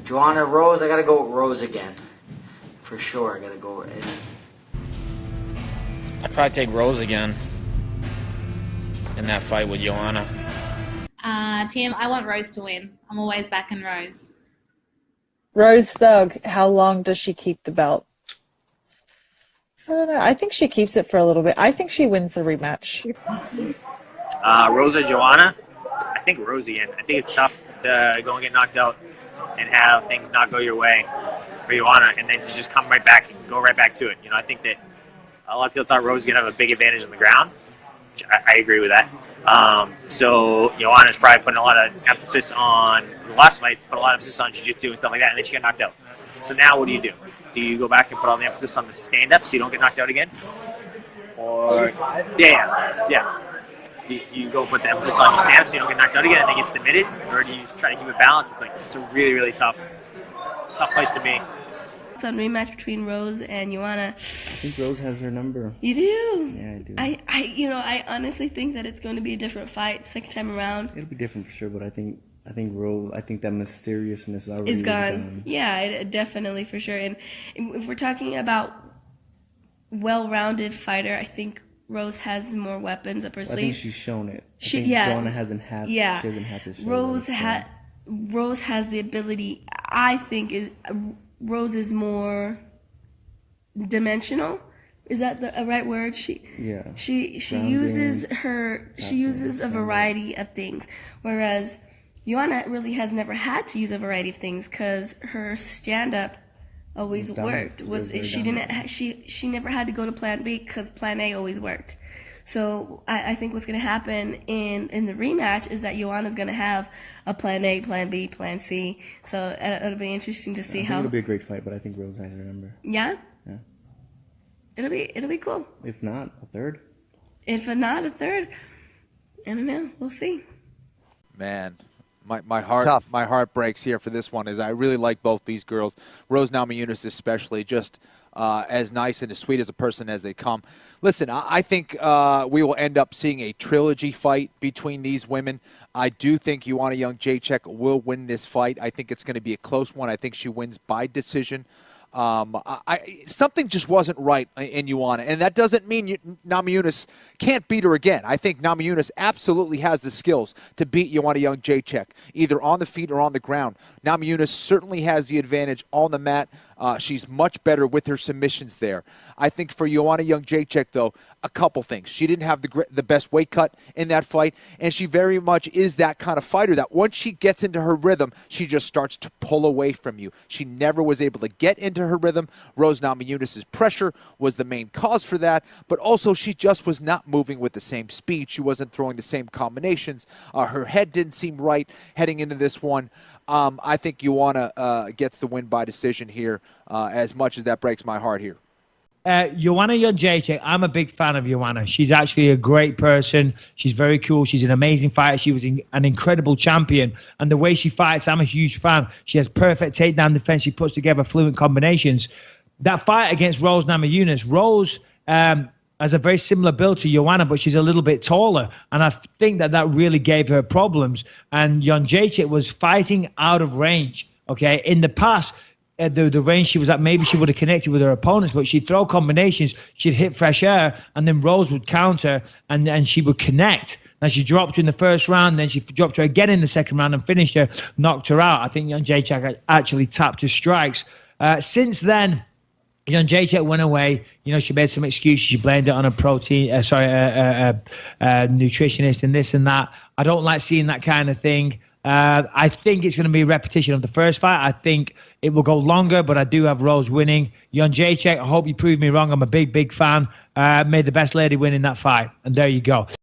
Joanna, Rose, I gotta go with Rose again. For sure, I gotta go with Eddie. I'd probably take Rose again in that fight with Joanna. Tim, I want Rose to win. I'm always backing Rose. Rose Thug, how long does she keep the belt? I don't know. I think she keeps it for a little bit. I think she wins the rematch. Rose or Joanna? I think Rose again. I think it's tough to go and get knocked out and have things not go your way for Joanna, and then to just come right back and go right back to it. You know, I think that a lot of people thought Rose was going to have a big advantage on the ground, which I agree with that. So Joanna's probably putting a lot of emphasis on the last fight, put a lot of emphasis on jiu-jitsu and stuff like that, and then she got knocked out. So now what do? Do you go back and put all the emphasis on the stand-up so you don't get knocked out again? Or, yeah. You go put the emphasis on your stand-up so you don't get knocked out again and then get submitted? Or do you try to keep it balanced? It's a really, really tough place to be. It's a rematch between Rose and Joanna. I think Rose has her number. You do? Yeah, I do. I honestly think that it's going to be a different fight second time around. It'll be different for sure, but I think Rose. I think that mysteriousness already is gone. Yeah, definitely for sure. And if we're talking about well-rounded fighter, I think Rose has more weapons up her sleeve. I think she's shown it. Joanna hasn't had. Yeah. She hasn't had to show Rose has the ability. I think Rose is more dimensional. Is that a right word? She uses a variety of things, whereas Joanna really has never had to use a variety of things because her stand-up always worked. She never had to go to Plan B because Plan A always worked. So I think what's going to happen in the rematch is that Joanna's going to have a Plan A, Plan B, Plan C. So it'll be interesting to see how. It'll be a great fight, but I think Rose has her number. Yeah. Yeah. It'll be cool. If not, a third. If not a third, I don't know. We'll see. Man, my heart breaks here for this one. Is I really like both these girls, Rose Namajunas especially, just as nice and as sweet as a person as they come. Listen, I think we will end up seeing a trilogy fight between these women. I do think Joanna Jędrzejczyk will win this fight. I think it's going to be a close one. I think she wins by decision. Something just wasn't right in Joanna, and that doesn't mean Namajunas can't beat her again. I think Namajunas absolutely has the skills to beat Joanna Jędrzejczyk, either on the feet or on the ground. Namajunas certainly has the advantage on the mat. She's much better with her submissions there. I think for Joanna Jędrzejczyk, though, a couple things. She didn't have the best weight cut in that fight, and she very much is that kind of fighter that once she gets into her rhythm, she just starts to pull away from you. She never was able to get into her rhythm. Rose Namajunas' pressure was the main cause for that, but also she just was not moving with the same speed. She wasn't throwing the same combinations. Her head didn't seem right heading into this one. I think Joanna gets the win by decision here, as much as that breaks my heart here. Joanna Jędrzejczyk, I'm a big fan of Joanna. She's actually a great person. She's very cool. She's an amazing fighter. She was an incredible champion. And the way she fights, I'm a huge fan. She has perfect takedown defense. She puts together fluent combinations. That fight against Rose Namajunas, Rose has a very similar build to Joanna, but she's a little bit taller. And I think that really gave her problems. And Jędrzejczyk was fighting out of range. Okay, in the past, the range she was at, maybe she would have connected with her opponents, but she'd throw combinations, she'd hit fresh air, and then Rose would counter, and she would connect. Now, she dropped her in the first round, then she dropped her again in the second round and finished her, knocked her out. I think Jędrzejczyk actually tapped her strikes. Since then, Jędrzejczyk went away. She made some excuses. She blamed it on a nutritionist and this and that. I don't like seeing that kind of thing. I think it's going to be a repetition of the first fight. I think it will go longer, but I do have Rose winning. Jędrzejczyk, I hope you prove me wrong. I'm a big, big fan. May the best lady win in that fight. And there you go.